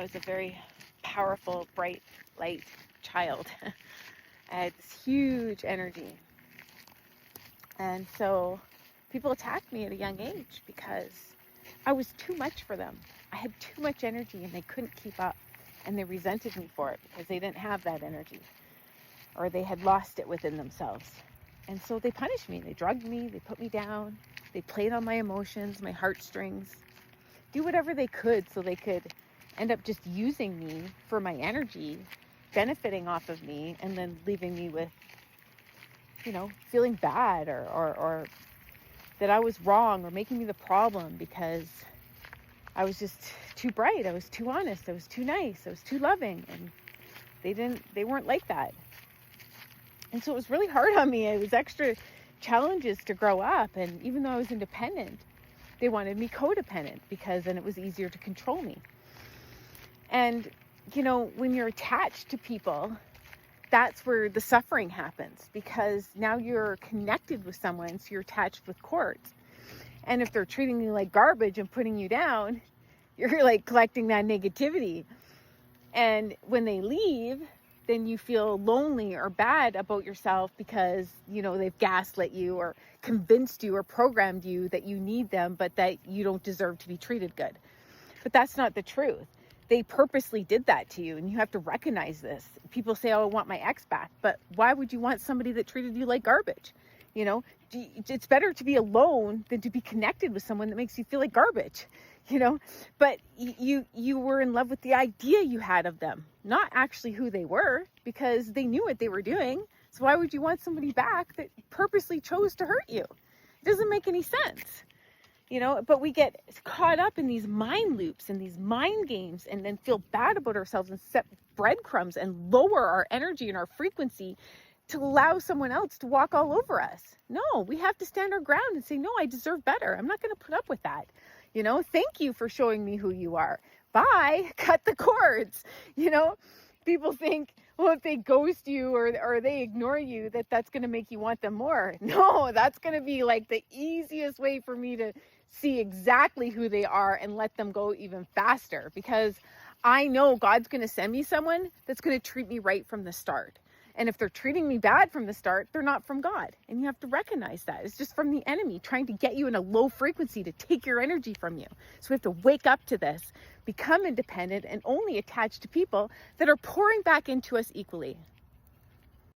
was a very powerful, bright, light child. I had this huge energy. And so people attacked me at a young age because I was too much for them. I had too much energy and they couldn't keep up. And they resented me for it because they didn't have that energy, or they had lost it within themselves. And so they punished me. They drugged me. They put me down. They played on my emotions, my heartstrings, do whatever they could so they could end up just using me for my energy, benefiting off of me, and then leaving me with, feeling bad or that I was wrong, or making me the problem because I was just too bright. I was too honest. I was too nice. I was too loving. And they weren't like that. And so it was really hard on me. It was extra challenges to grow up. And even though I was independent, they wanted me codependent because then it was easier to control me. And, when you're attached to people, that's where the suffering happens, because now you're connected with someone, so you're attached with cords. And if they're treating you like garbage and putting you down, you're like collecting that negativity. And when they leave, then you feel lonely or bad about yourself because, they've gaslit you or convinced you or programmed you that you need them, but that you don't deserve to be treated good. But that's not the truth. They purposely did that to you, and you have to recognize this. People say, oh, I want my ex back. But why would you want somebody that treated you like garbage? It's better to be alone than to be connected with someone that makes you feel like garbage, But you were in love with the idea you had of them, not actually who they were, because they knew what they were doing. So why would you want somebody back that purposely chose to hurt you? It doesn't make any sense. But we get caught up in these mind loops and these mind games, and then feel bad about ourselves and set breadcrumbs and lower our energy and our frequency to allow someone else to walk all over us. No, we have to stand our ground and say, no, I deserve better. I'm not going to put up with that. Thank you for showing me who you are. Bye. Cut the cords. People think, well, if they ghost you or they ignore you, that's going to make you want them more. No, that's going to be like the easiest way for me to see exactly who they are and let them go even faster, because I know God's going to send me someone that's going to treat me right from the start. And if they're treating me bad from the start, they're not from God. And you have to recognize that. It's just from the enemy trying to get you in a low frequency to take your energy from you. So we have to wake up to this, become independent, and only attach to people that are pouring back into us equally.